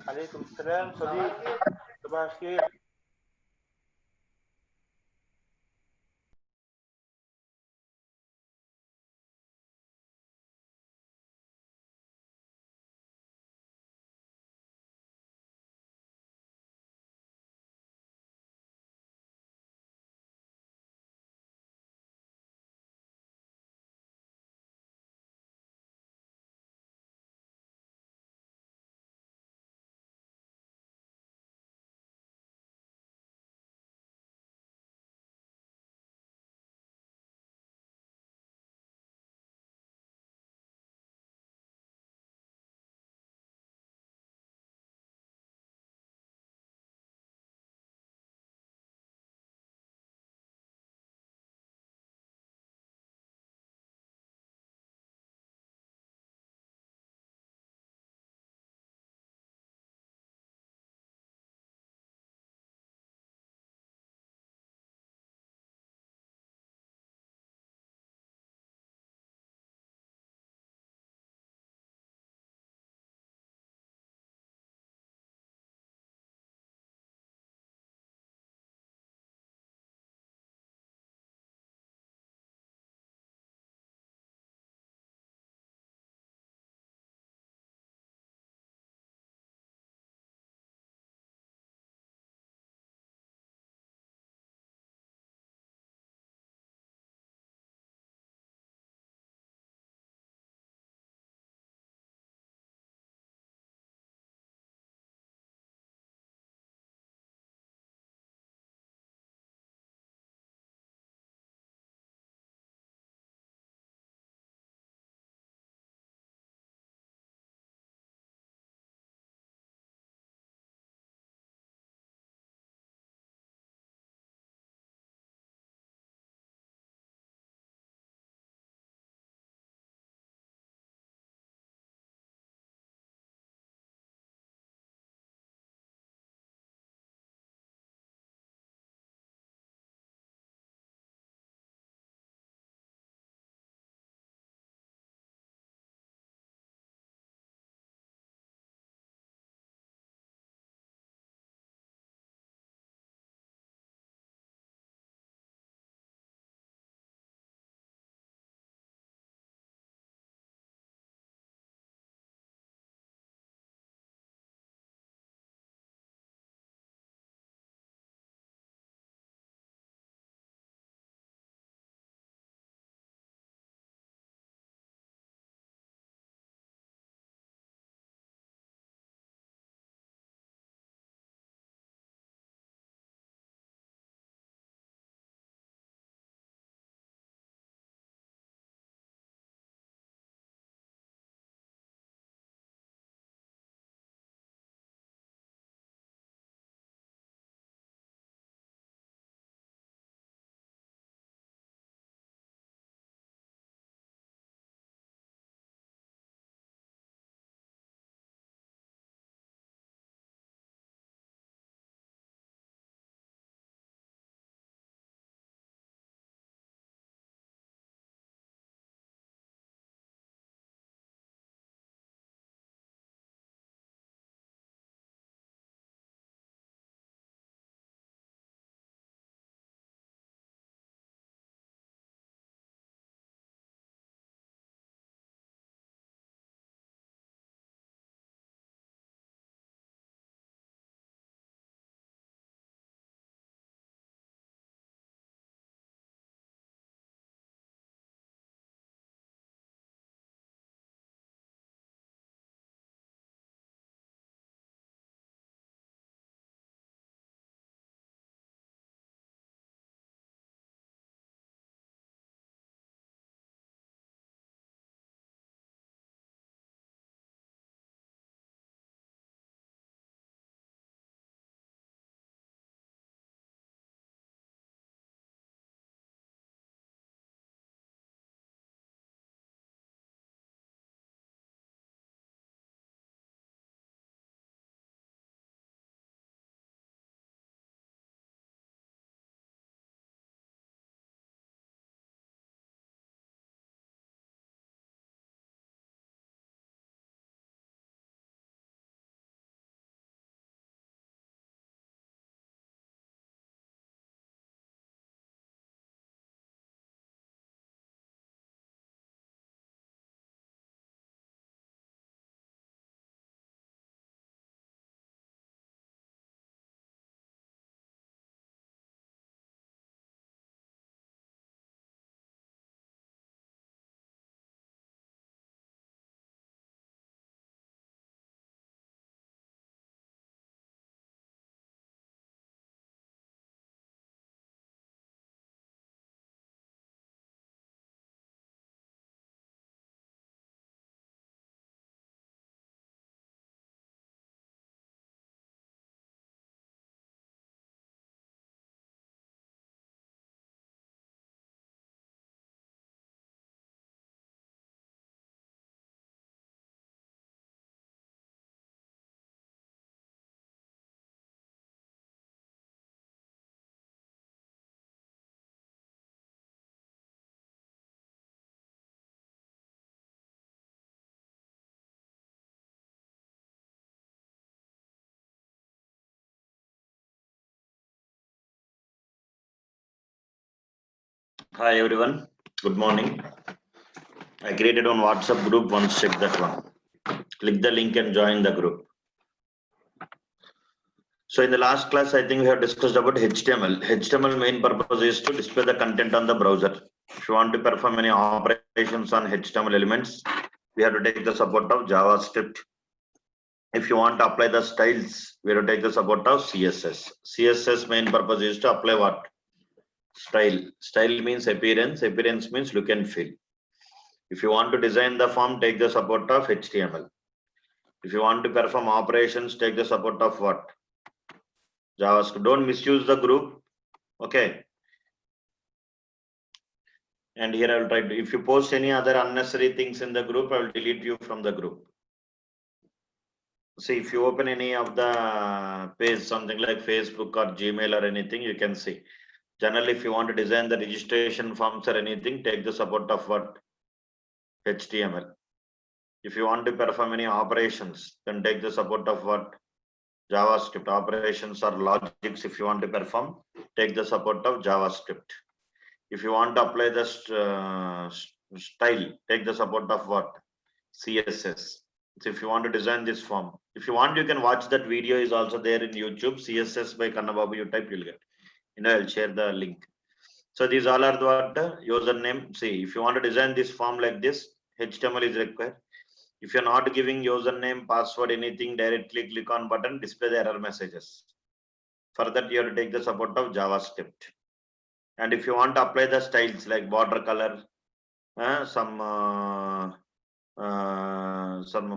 عليكم السلام صديقي، صباح الخير. Hi everyone, good morning. I created on WhatsApp group, once check that one. Click the link and join the group. So in the last class, I think we have discussed about HTML. HTML main purpose is to display the content on the browser. If you want to perform any operations on HTML elements, we have to take the support of JavaScript. If you want to apply the styles, we have to take the support of CSS. CSS main purpose is to apply what? Style. Style means appearance. Appearance means look and feel. If you want to design the form, take the support of HTML. If you want to perform operations, take the support of what? JavaScript. Don't misuse the group. Okay. And here I will try to, if you post any other unnecessary things in the group, I will delete you from the group. See, if you open any of the page, something like Facebook or Gmail or anything, you can see. Generally, if you want to design the registration forms or anything, take the support of what? HTML. If you want to perform any operations, then take the support of what? JavaScript. Operations or logics, if you want to perform, take the support of JavaScript. If you want to apply the style, take the support of what? CSS. So if you want to design this form, if you want, you can watch that video, is also there in YouTube. CSS by Kannababu, you type, you'll get. I'll share the link. So these all are what? Username. See, if you want to design this form like this, HTML is required. If you're not giving username, password, anything, directly click on button, display the error messages. For that, you have to take the support of JavaScript. And if you want to apply the styles like border color, some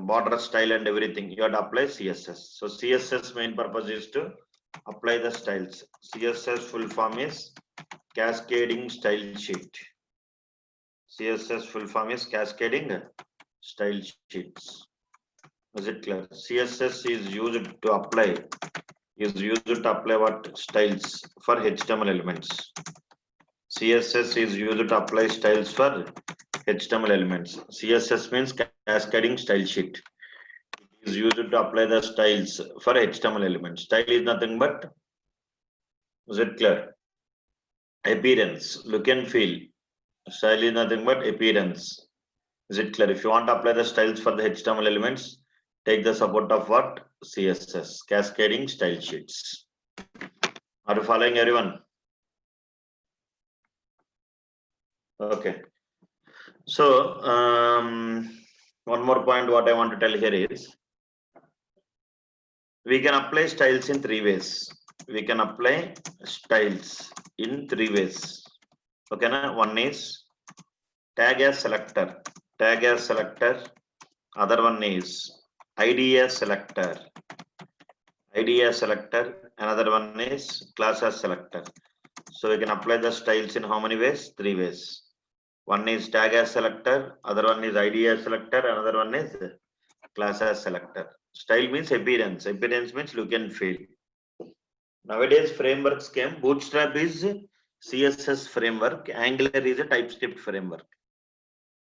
border style and everything, you have to apply CSS. So CSS main purpose is to apply the styles. CSS full form is cascading style sheet. CSS full form is cascading style sheets. Is it clear? CSS is used to apply what? Styles for HTML elements. CSS is used to apply styles for HTML elements. CSS means cascading style sheet. It is used to apply the styles for HTML elements. Style is nothing but, is it clear? Appearance, look and feel. Style is nothing but appearance. Is it clear? If you want to apply the styles for the HTML elements, take the support of what? CSS, cascading style sheets. Are you following, everyone? Okay. So one more point what I want to tell here is, we can apply styles in 3 ways. We can apply styles in 3 ways. Okay, na? One is tag as selector. Tag as selector. Other one is ID as selector. ID as selector. Another one is class as selector. So we can apply the styles in how many ways? 3 ways. One is tag as selector, other one is ID as selector, another one is class as selector. Style means appearance. Appearance means look and feel. Nowadays frameworks came. Bootstrap is CSS framework. Angular is a TypeScript framework.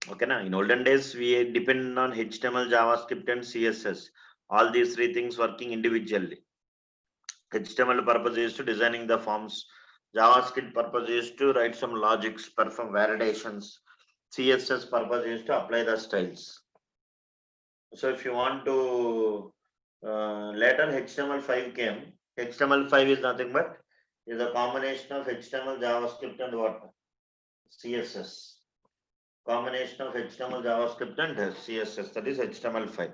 Okay, na? In olden days we depend on HTML, JavaScript and CSS. All these 3 things working individually. HTML purpose is to designing the forms. JavaScript purpose is to write some logics, perform validations. CSS purpose is to apply the styles. So if you want to, later HTML5 came. HTML5 is nothing but is a combination of HTML, JavaScript and what? CSS. Combination of HTML, JavaScript and CSS, that is HTML5.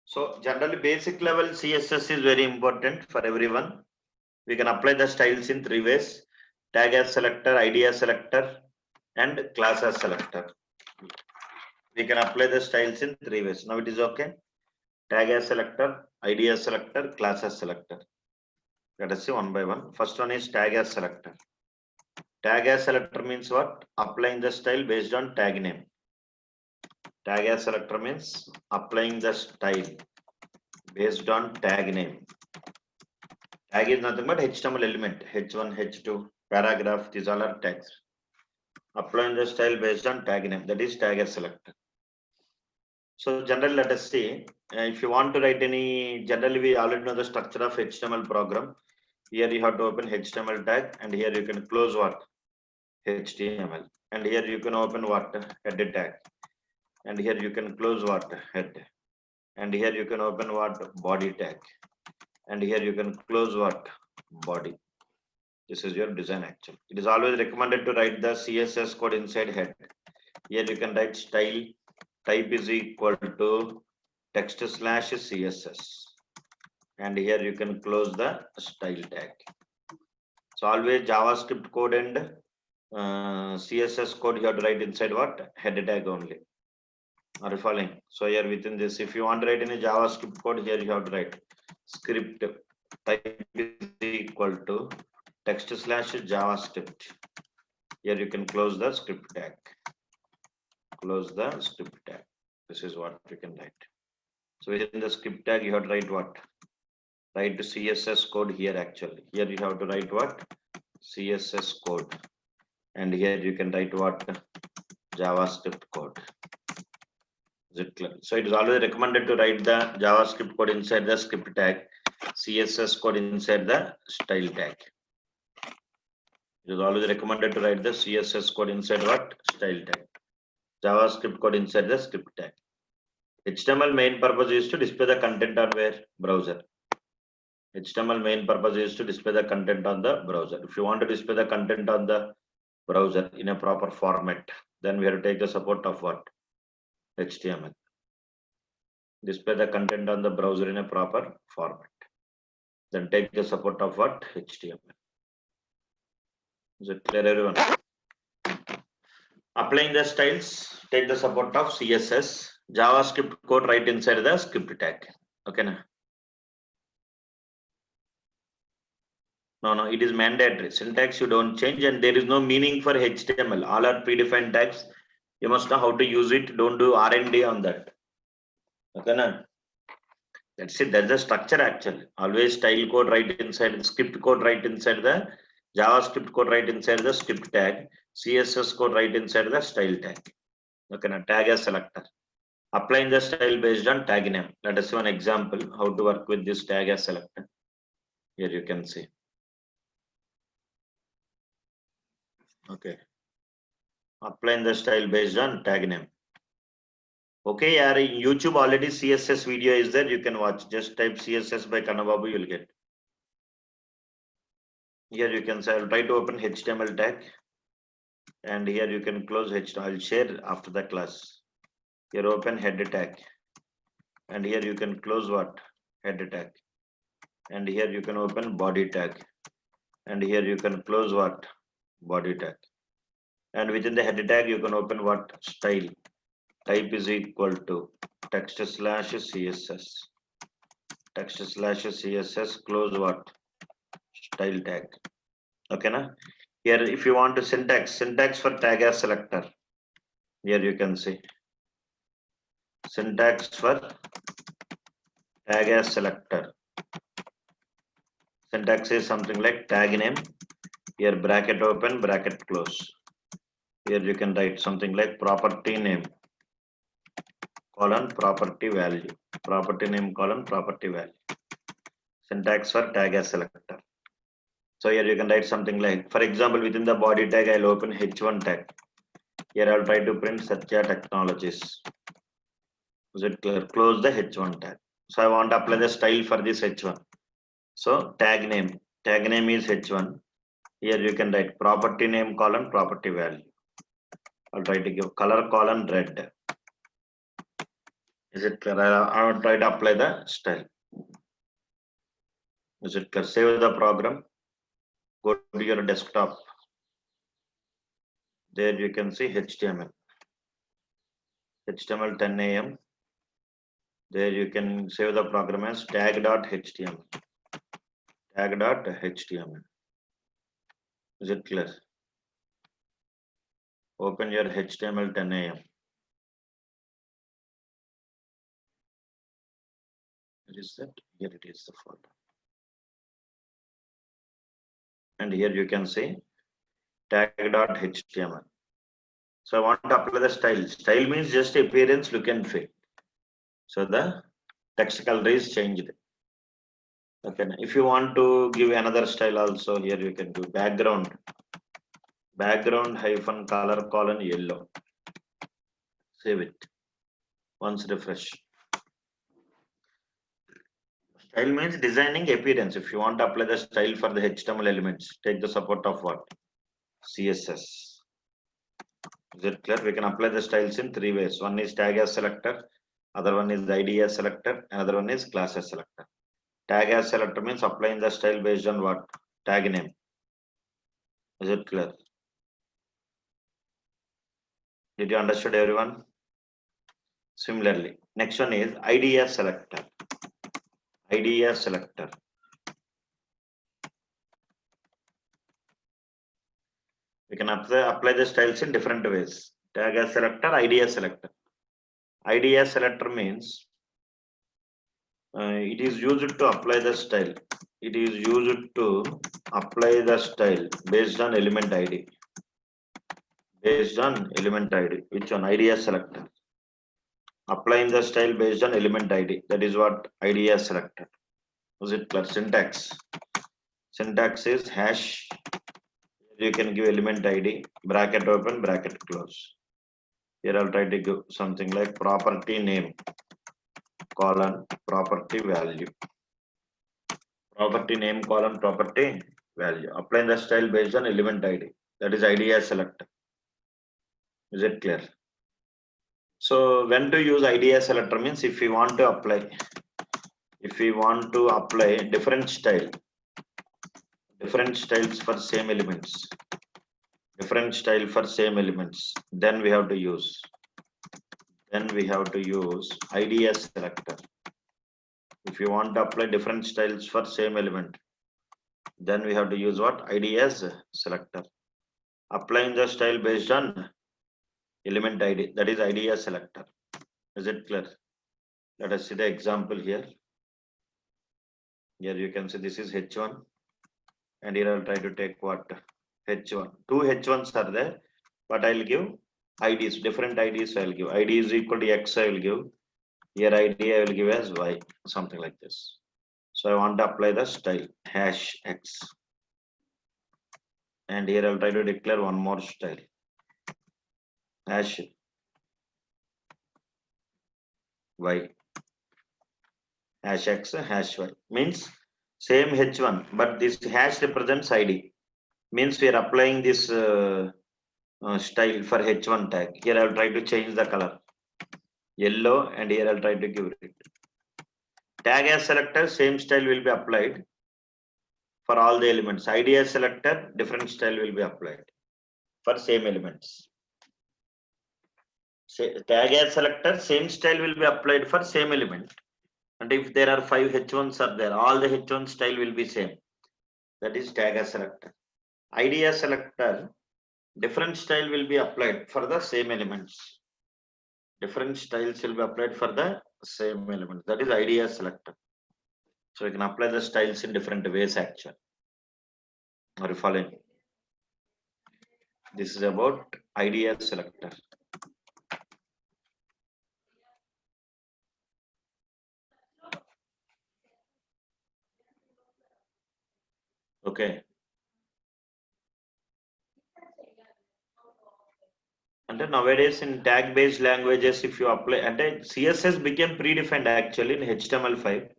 So generally basic level CSS is very important for everyone. We can apply the styles in 3 ways: tag as selector, ID as selector and class as selector. We can apply the styles in 3 ways. Now it is okay. Tag as selector, ID as selector, class as selector. Let us see one by one. First one is tag as selector. Tag as selector means what? Applying the style based on tag name. Tag as selector means applying the style based on tag name. Tag is nothing but HTML element, H1, H2, paragraph, these all are tags. Applying the style based on tag name, that is tag as selector. So generally, let us see, if you want to write any, generally we already know the structure of HTML program. Here you have to open HTML tag and here you can close what? HTML. And here you can open what? Head tag. And here you can close what? Head. And here you can open what? Body tag. And here you can close what? Body. This is your design actually. It is always recommended to write the CSS code inside head. Here you can write style type is equal to text / CSS. And here you can close the style tag. So always JavaScript code and CSS code you have to write inside what? Head tag only. Are you following? So here within this, if you want to write any JavaScript code, here you have to write script type is equal to text / JavaScript. Here you can close the script tag. Close the script tag. This is what you can write. So within the script tag, you have to write what? Write the CSS code here actually. Here you have to write what? CSS code. And here you can write what? JavaScript code. Is it clear? So it is always recommended to write the JavaScript code inside the script tag, CSS code inside the style tag. It is always recommended to write the CSS code inside what? Style tag. JavaScript code inside the script tag. HTML main purpose is to display the content on where? Browser. HTML main purpose is to display the content on the browser. If you want to display the content on the browser in a proper format, then we have to take the support of what? HTML. Display the content on the browser in a proper format. Then take the support of what? HTML. Is it clear, everyone? Applying the styles, take the support of CSS. JavaScript code right inside the script tag. Okay, na? No, it is mandatory. Syntax you don't change, and there is no meaning for HTML. All are predefined tags. You must know how to use it. Don't do R&D on that. Okay, na? That's it. That's the structure actually. Always style code right inside the script code right inside the JavaScript code right inside the script tag. CSS code right inside the style tag. Okay, na? Tag as selector. Applying the style based on tag name. Let us see one example how to work with this tag as selector. Here you can see. Okay. Applying the style based on tag name. Okay, yeah, in YouTube already CSS video is there. You can watch. Just type CSS by Kannababu, you will get. Here you can say, I'll try to open HTML tag. And here you can close HTML. I'll share after the class. Here open head tag. And here you can close what? Head tag. And here you can open body tag. And here you can close what? Body tag. And within the head tag, you can open what? Style. Type is equal to text / CSS. Text / CSS, close what? Style tag. Okay, na? Here, if you want to syntax for tag as selector. Here you can see. Syntax for tag as selector. Syntax is something like tag name. Here bracket open, bracket close. Here you can write something like property name colon property value. Property name colon property value. Syntax for tag as selector. So here you can write something like, for example, within the body tag, I'll open H1 tag. Here I'll try to print Satya Technologies. Is it clear? Close the H1 tag. So I want to apply the style for this H1. So tag name is H1. Here you can write property name colon property value. I'll try to give color colon red. Is it clear? I will try to apply the style. Is it clear? Save the program. Go to your desktop. There you can see HTML. HTML 10 AM. There you can save the program as tag.html. Tag.html. Is it clear? Open your HTML 10 AM. Where is that? Here it is, the folder. And here you can see tag.html. So I want to apply the style. Style means just appearance, look and feel. So the text color is changed. Okay. If you want to give another style also, here you can do background. background hyphen color colon yellow. Save it. Once refresh. Style means designing appearance. If you want to apply the style for the HTML elements, take the support of what? CSS. Is it clear? We can apply the styles in three ways. One is tag as selector, other one is ID as selector, another one is class as selector. Tag as selector means applying the style based on what? Tag name. Is it clear? Did you understand, everyone? Similarly, next one is ID as selector. ID as selector. We can apply the styles in different ways. Tag as selector, ID as selector. ID as selector means it is used to apply the style. It is used to apply the style based on element ID. Based on element ID. Which one? ID as selector. Applying the style based on element ID. That is what ID as selector. Was it clear? Syntax. Syntax is hash. You can give element ID, bracket open, bracket close. Here I'll try to give something like property name, colon, property value. Property name, colon, property value. Applying the style based on element ID. That is ID as selector. Is it clear? So when to use ID as selector means if we want to apply different styles for same elements, then we have to use ID as selector. If you want to apply different styles for same element, then we have to use what? ID as selector. Applying the style based on element ID, that is ID as selector. Is it clear? Let us see the example here. Here you can see this is H1, and here I'll try to take what? H1. Two H1s are there, but I'll give IDs, different IDs. I'll give ID is equal to X. I will give here ID. I will give as Y, something like this. So I want to apply the style hash X, and here I'll try to declare one more style hash Y. Hash X, hash Y means same H1, but this hash represents ID. Means we are applying this style for H1 tag. Here I'll try to change the color yellow, and here I'll try to give it. Tag as selector, same style will be applied for all the elements. ID as selector, different style will be applied for same elements. Tag as selector, same style will be applied for same element. And if there are 5 H1s are there, all the H1 style will be same. That is tag as selector. ID as selector, different style will be applied for the same elements. Different styles will be applied for the same elements. That is ID as selector. So you can apply the styles in different ways actually. Are you following? This is about ID as selector. Okay. And then nowadays in tag based languages, if you apply, and CSS became predefined actually in HTML5.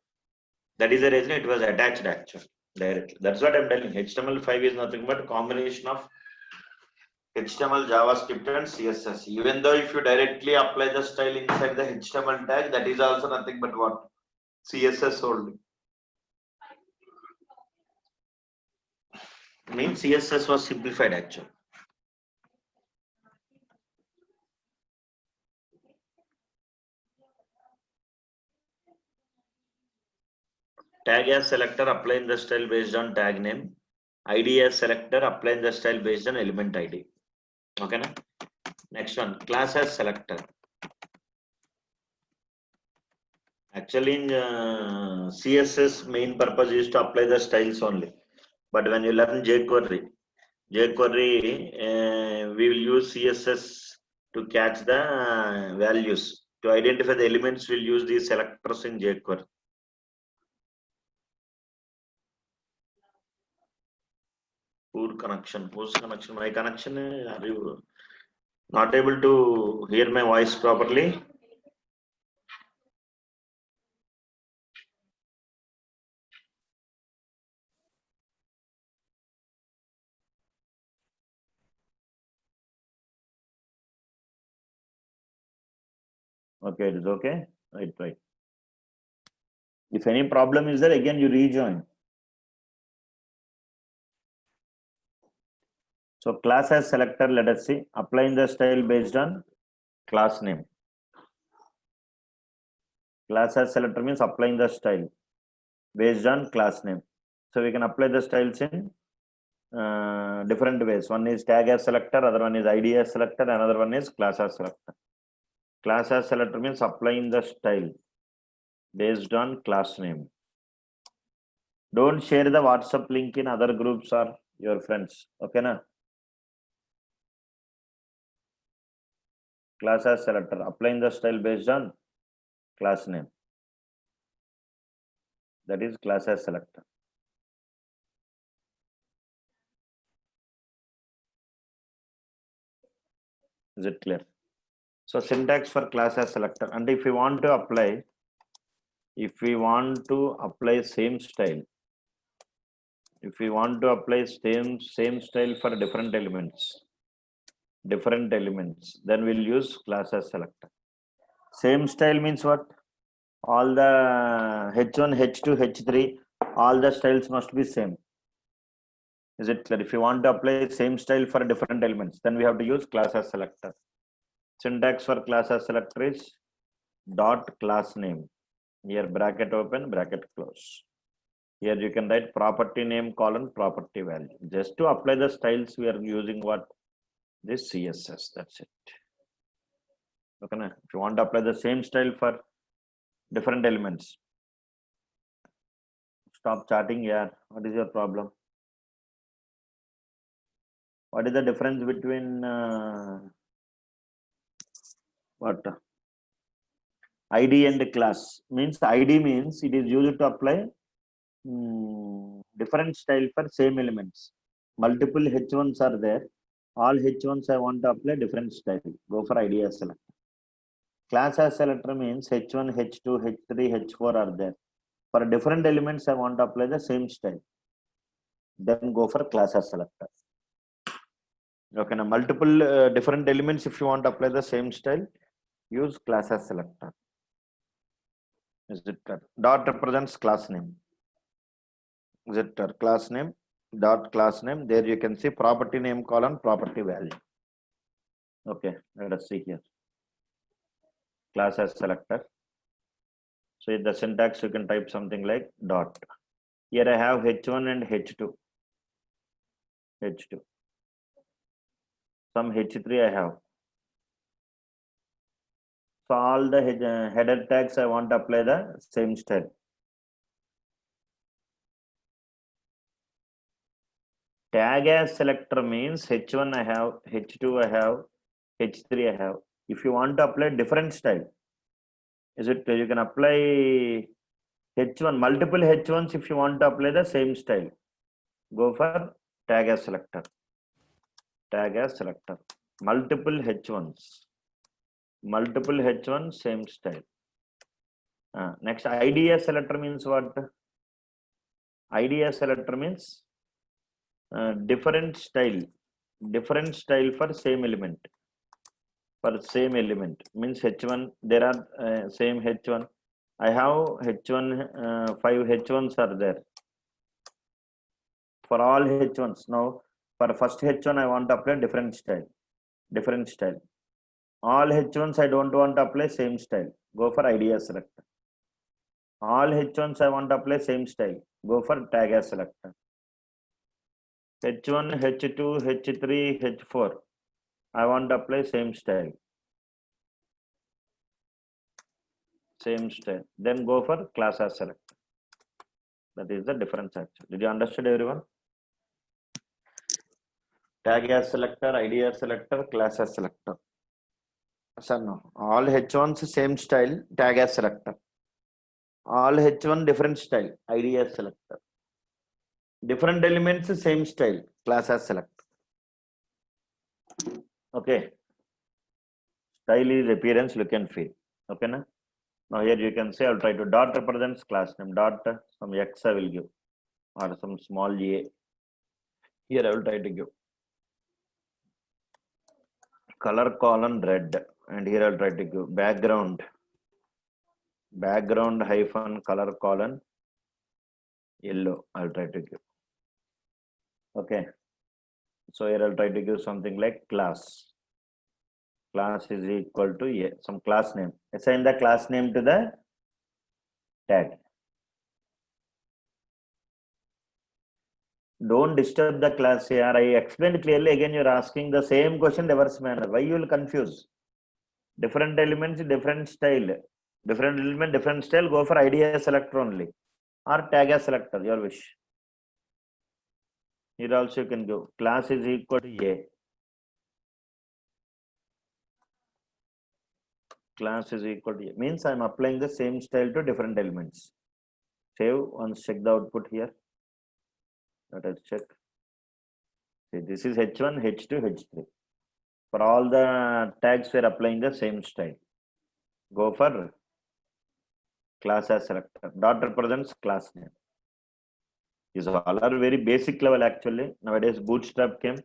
That is the reason it was attached actually directly. That's what I'm telling. HTML5 is nothing but a combination of HTML, JavaScript, and CSS. Even though if you directly apply the style inside the HTML tag, that is also nothing but what? CSS only. Means CSS was simplified actually. Tag as selector, applying the style based on tag name. ID as selector, applying the style based on element ID. Okay, na? Next one, class as selector. Actually, in CSS, main purpose is to apply the styles only. But when you learn jQuery, we will use CSS to catch the values. To identify the elements, we'll use these selectors in jQuery. Poor connection. Whose connection? My connection. Are you not able to hear my voice properly? Okay, it is okay. Right. If any problem is there, again you rejoin. So class as selector, let us see, applying the style based on class name. Class as selector means applying the style based on class name. So we can apply the styles in different ways. One is tag as selector, other one is ID as selector, another one is class as selector. Class as selector means applying the style based on class name. Don't share the WhatsApp link in other groups or your friends. Okay, na? Class as selector, applying the style based on class name. That is class as selector. Is it clear? So syntax for class as selector. And if we want to apply same style, if we want to apply same style for different elements, then we'll use class as selector. Same style means what? All the H1, H2, H3, all the styles must be same. Is it clear? If you want to apply same style for different elements, then we have to use class as selector. Syntax for class as selector is dot class name. Here bracket open, bracket close. Here you can write property name colon property value. Just to apply the styles, we are using what? This CSS. That's it. Okay, na? If you want to apply the same style for different elements, stop chatting here. What is your problem? What is the difference between what? ID and class? Means ID means it is used to apply different style for same elements. Multiple H1s are there. All H1s I want to apply different style. Go for ID as selector. Class as selector means H1, H2, H3, H4 are there. For different elements, I want to apply the same style. Then go for class as selector. Okay, now multiple different elements, if you want to apply the same style, use class as selector. Is it clear? Dot represents class name. Is it clear? Class name, dot class name. There you can see property name colon property value. Okay, let us see here. Class as selector. So in the syntax, you can type something like dot. Here I have H1 and H2. Some H3 I have. So all the header tags I want to apply the same style. Tag as selector means H1 I have, H2 I have, H3 I have. If you want to apply different style, is it you can apply H1, multiple H1s if you want to apply the same style. Go for tag as selector. Tag as selector. Multiple H1s. Multiple H1 same style. Next, ID as selector means what? ID as selector means different style for same element. For same element means H1, there are same H1. I have H1, 5 H1s are there. For all H1s, now for first H1, I want to apply different style. All H1s, I don't want to apply same style. Go for ID as selector. All H1s, I want to apply same style. Go for tag as selector. H1, H2, H3, H4. I want to apply same style. Then go for class as selector. That is the difference actually. Did you understand, everyone? Tag as selector, ID as selector, class as selector. Sir, no. All H1s same style, tag as selector. All H1 different style, ID as selector. Different elements, same style, class as select. Okay. Style is appearance, look and feel. Okay, na? Now here you can say I'll try to dot represents class name, dot some x I will give, or some small a. Here I will try to give color colon red, and here I'll try to give background hyphen color colon yellow. I'll try to give. Okay. So here I'll try to give something like class. Class is equal to a, some class name. Assign the class name to the tag. Don't disturb the class here. I explained clearly. Again, you're asking the same question reverse manner. Why you will confuse? Different elements, different style. Different element, different style. Go for IDA selector only, or tag as selector. Your wish. Here also you can go. Class is equal to a. Class is equal to a. Means I'm applying the same style to different elements. Save. Once check the output here. Let us check. See, this is H1, H2, H3. For all the tags, we're applying the same style. Go for class as selector. Dot represents class name. These all are very basic level actually. Nowadays, Bootstrap came.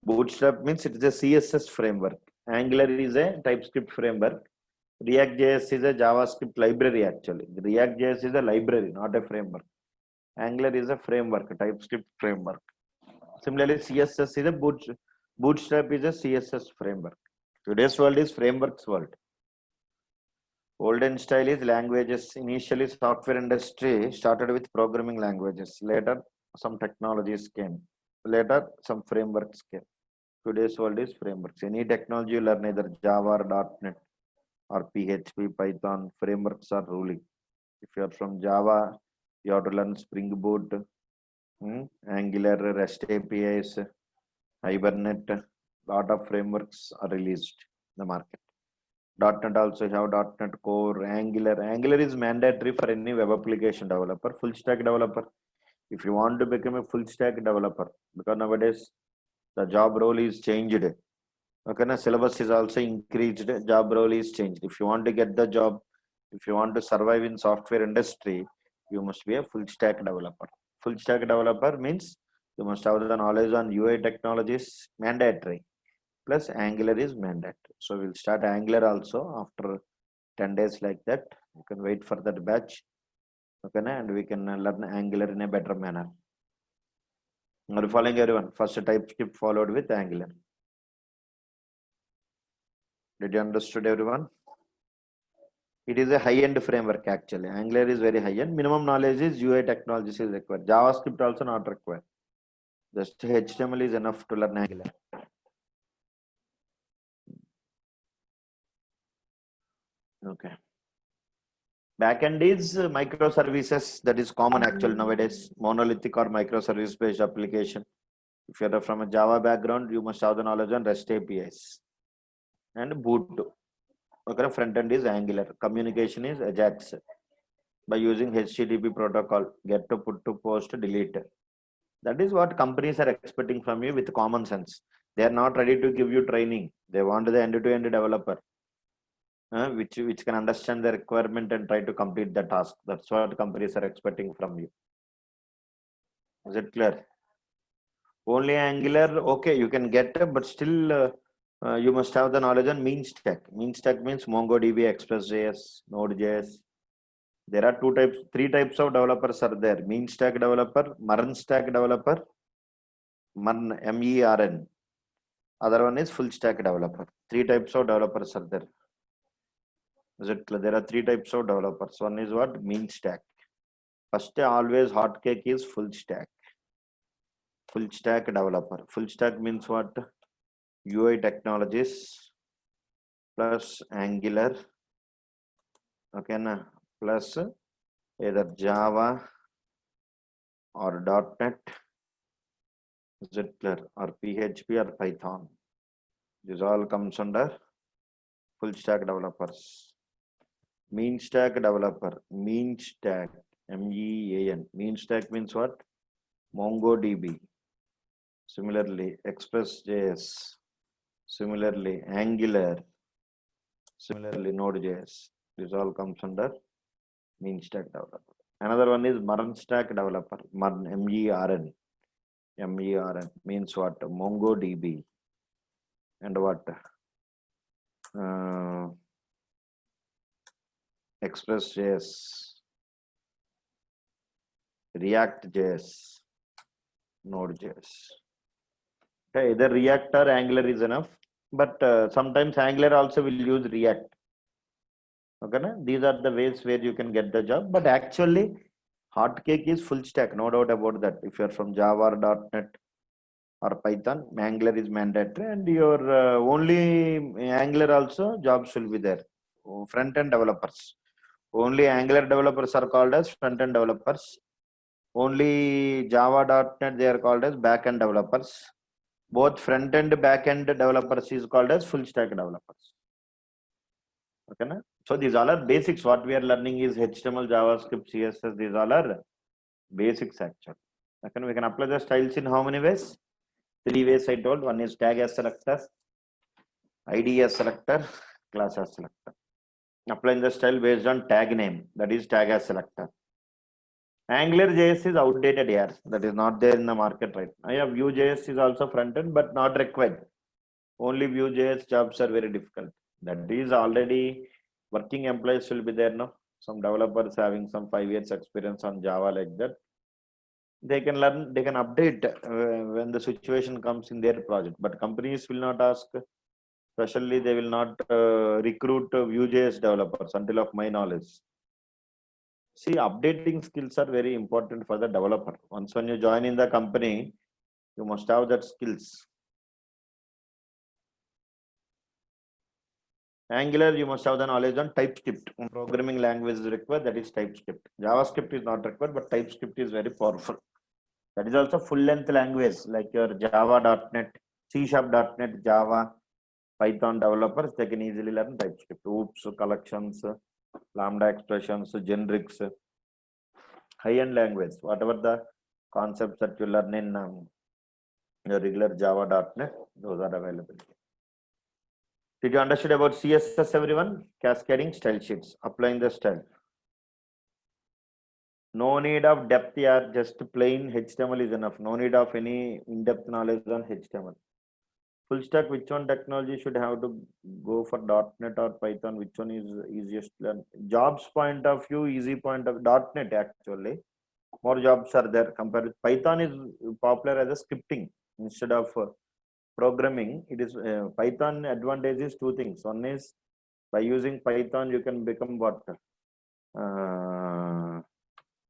Bootstrap means it is a CSS framework. Angular is a TypeScript framework. React.js is a JavaScript library actually. React.js is a library, not a framework. Angular is a framework, a TypeScript framework. Similarly, CSS is a Bootstrap is a CSS framework. Today's world is frameworks world. Olden style is languages. Initially, software industry started with programming languages. Later, some technologies came. Later, some frameworks came. Today's world is frameworks. Any technology you learn, either Java or .NET or PHP, Python, frameworks are ruling. If you are from Java, you have to learn Spring Boot, Angular, REST APIs, Hibernate. Lot of frameworks are released in the market. .NET also have .NET Core, Angular. Angular is mandatory for any web application developer, full stack developer. If you want to become a full stack developer, because nowadays the job role is changed. Okay, na syllabus is also increased, job role is changed. If you want to get the job, if you want to survive in software industry, you must be a full stack developer. Full stack developer means you must have the knowledge on UI technologies, mandatory. Plus Angular is mandatory. So we'll start Angular also after 10 days like that. You can wait for that batch. Okay, and we can learn Angular in a better manner. Are you following everyone? First TypeScript followed with Angular. Did you understood everyone? It is a high-end framework actually. Angular is very high-end. Minimum knowledge is UI technologies is required. JavaScript also not required. Just HTML is enough to learn Angular. Okay. Backend is microservices. That is common actually nowadays. Monolithic or microservice based application. If you are from a Java background, you must have the knowledge on REST APIs and Boot. Okay, front end is Angular. Communication is Ajax by using HTTP protocol. Get to, put to, post, delete. That is what companies are expecting from you with common sense. They are not ready to give you training. They want the end-to-end developer. Which can understand the requirement and try to complete the task. That's what companies are expecting from you. Is it clear? Only Angular, okay, you can get, but still you must have the knowledge on mean stack. Mean stack means MongoDB, Express.js, Node.js. There are three types of developers are there. Mean stack developer, MERN stack developer, MERN, MERN. Other one is full stack developer. Three types of developers are there. Is it clear? There are three types of developers. One is what? Mean stack. First, always hot cake is full stack. Full stack developer. Full stack means what? UI technologies plus Angular. Okay, na? Plus either Java or .NET. Is it clear? Or PHP or Python. This all comes under full stack developers. Mean stack developer. Mean stack. MEAN. Mean stack means what? MongoDB, similarly Express.js, similarly Angular, similarly Node.js. This all comes under mean stack developer. Another one is MERN stack developer, MERN, MERN. MERN means what? MongoDB and what? Express.js, React.js, Node.js. Okay, either React or Angular is enough, but sometimes Angular also will use React. Okay, na? These are the ways where you can get the job, but actually hot cake is full stack, no doubt about that. If you're from Java or .NET or Python, Angular is mandatory, and your only Angular also jobs will be there. Front-end developers. Only Angular developers are called as front-end developers. Only Java.NET they are called as back-end developers. Both front-end back-end developers is called as full stack developers. Okay, na? So these all are basics. What we are learning is HTML, JavaScript, CSS. These all are basics actually. Okay, we can apply the styles in how many ways? 3 ways I told. One is tag as selector, ID as selector, class as selector. Applying the style based on tag name, that is tag as selector. Angular JS is outdated here. That is not there in the market right now. Yeah, Vue.js is also front end, but not required. Only Vue.js jobs are very difficult. That is already working employees will be there now. Some developers having some 5 years experience on Java like that. They can learn, they can update when the situation comes in their project. But companies will not ask, especially they will not recruit Vue.js developers until of my knowledge. See, updating skills are very important for the developer. Once when you join in the company, you must have that skills. Angular, you must have the knowledge on TypeScript. Programming language is required, that is TypeScript. JavaScript is not required, but TypeScript is very powerful. That is also full-length language, like your Java.NET, C#.NET, Java, Python developers, they can easily learn TypeScript. Oops, collections, Lambda expressions, generics, high-end language, whatever the concepts that you learn in your regular Java.NET, those are available. Did you understand about CSS, everyone? Cascading style sheets, applying the style. No need of depth here, just plain HTML is enough. No need of any in-depth knowledge on HTML. Full stack, which one technology should have to go for .NET or Python? Which one is easiest to learn? Jobs point of view, easy point of .NET actually. More jobs are there compared with Python is popular as a scripting instead of programming. It is Python advantage is 2 things. One is by using Python you can become what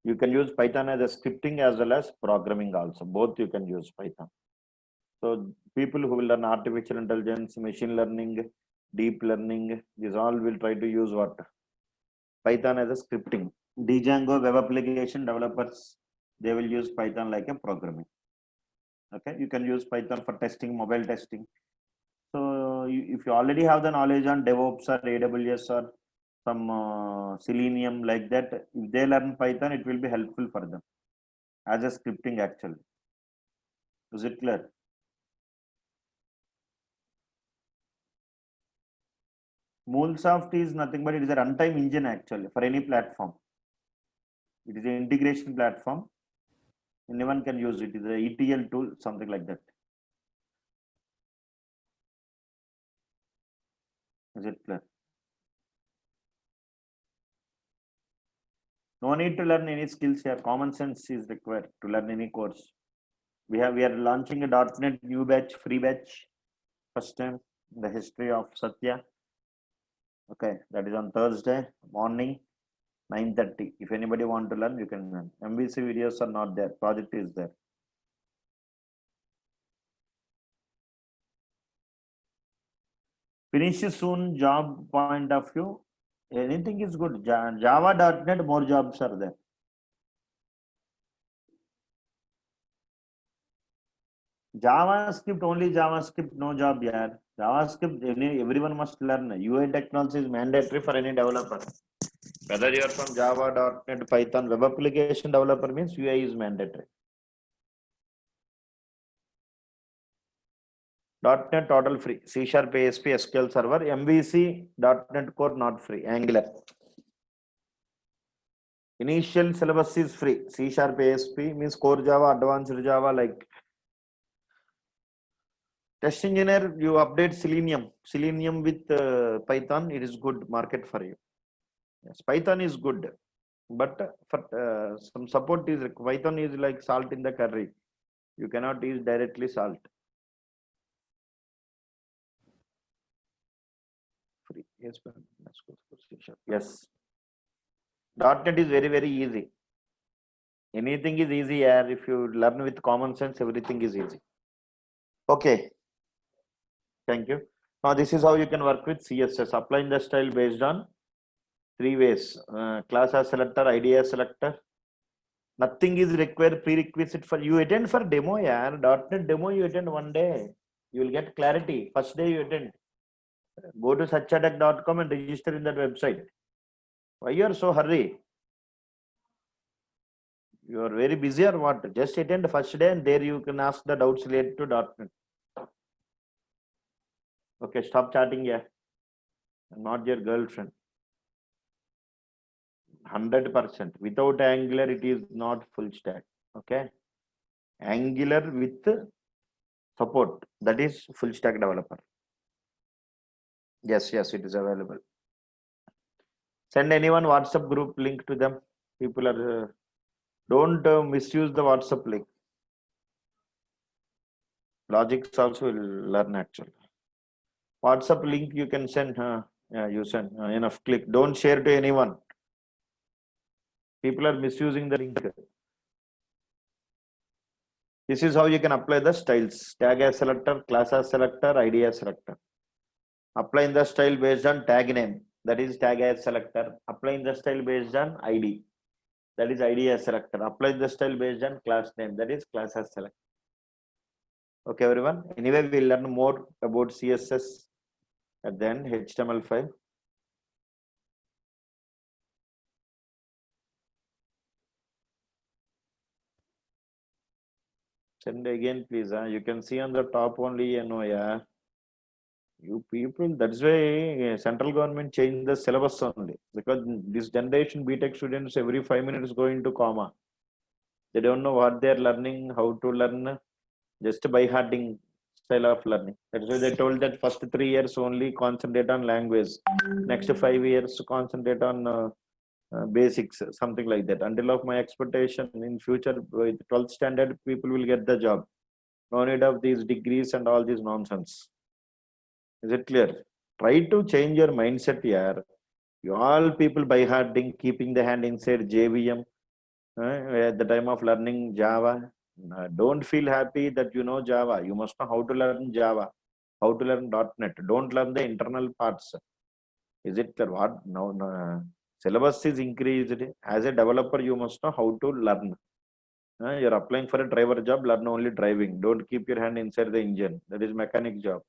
you can use Python as a scripting as well as programming also. Both you can use Python. So people who will learn artificial intelligence, machine learning, deep learning, these all will try to use what? Python as a scripting. Django web application developers, they will use Python like a programming. Okay, you can use Python for testing, mobile testing. So if you already have the knowledge on DevOps or AWS or some Selenium like that, if they learn Python, it will be helpful for them as a scripting actually. Is it clear? MuleSoft is nothing but it is a runtime engine actually for any platform. It is an integration platform. Anyone can use it. It is a ETL tool, something like that. Is it clear? No need to learn any skills here. Common sense is required to learn any course. We are launching a .NET new batch, free batch, first time in the history of Satya. Okay, that is on Thursday morning, 9:30. If anybody want to learn, you can learn. MVC videos are not there. Project is there. Finish soon job point of view. Anything is good. Java.NET, more jobs are there. JavaScript, only JavaScript, no job here. JavaScript, everyone must learn. UI technology is mandatory for any developer. Whether you are from Java.NET, Python, web application developer means UI is mandatory. .NET total free. C Sharp ASP SQL Server. MVC .NET Core not free. Angular. Initial syllabus is free. C Sharp ASP means core Java, advanced Java, like test engineer, you update Selenium. Selenium with Python, it is good market for you. Yes, Python is good, but for some support is Python is like salt in the curry. You cannot use directly salt. Free. Yes, yes. .NET is very, very easy. Anything is easy here. If you learn with common sense, everything is easy. Okay. Thank you. Now this is how you can work with CSS. Applying the style based on three ways. Class as selector, ID as selector. Nothing is required prerequisite for you attend for demo. Yeah, .NET demo you attend one day. You will get clarity. First day you attend. Go to satchatech.com and register in that website. Why you are so hurry? You are very busy or what? Just attend the first day and there you can ask the doubts related to .NET. Okay, stop chatting. Yeah, I'm not your girlfriend. 100%. Without Angular, it is not full stack. Okay, Angular with support, that is full stack developer. Yes, it is available. Send anyone WhatsApp group link to them. People are don't misuse the WhatsApp link. Logics also will learn actually. WhatsApp link you can send. Yeah, you send enough. Click. Don't share to anyone. People are misusing the link. This is how you can apply the styles. Tag as selector, class as selector, ID as selector. Applying the style based on tag name, that is tag as selector. Applying the style based on ID, that is ID as selector. Applying the style based on class name, that is class as selector. Okay, everyone. Anyway, we'll learn more about CSS at the end. HTML5. Send again, please. You can see on the top only, yeah. You people, that's why central government changed the syllabus only, because this generation BTech students every 5 minutes go into comma. They don't know what they're learning, how to learn, just by hearting style of learning. That's why they told that first 3 years only concentrate on language, next 5 years concentrate on basics, something like that. Until of my expectation in future, with 12th standard, people will get the job. No need of these degrees and all this nonsense. Is it clear? Try to change your mindset here. You all people by hearting, keeping the hand inside JVM at the time of learning Java. Don't feel happy that you know Java. You must know how to learn Java, how to learn .NET. Don't learn the internal parts. Is it clear? What now? Syllabus is increased. As a developer, you must know how to learn. You're applying for a driver job, learn only driving. Don't keep your hand inside the engine. That is mechanic job.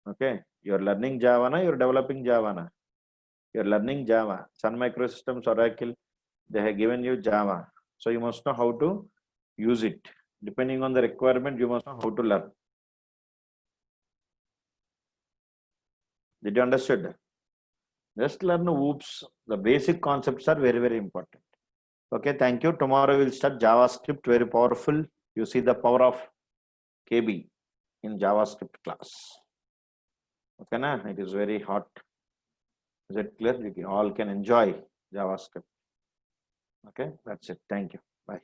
Okay, you're learning Java, na? You're developing Java. Na? You're learning Java. Sun Microsystems, Oracle, they have given you Java. So you must know how to use it. Depending on the requirement, you must know how to learn. Did you understand? Just learn oops. The basic concepts are very, very important. Okay, thank you. Tomorrow we'll start JavaScript, very powerful. You see the power of KB in JavaScript class. Okay, na? It is very hot. Is it clear? You all can enjoy JavaScript. Okay, that's it. Thank you. Bye.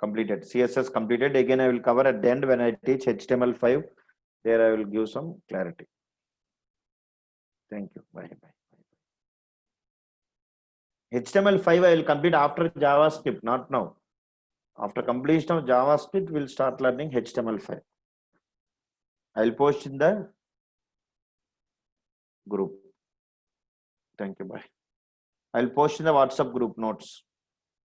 Completed. CSS completed. Again, I will cover at the end when I teach HTML5. There I will give some clarity. Thank you. Bye. HTML5 I will complete after JavaScript, not now. After completion of JavaScript, we'll start learning HTML5. I'll post in the group. Thank you. Bye. I'll post in the WhatsApp group notes.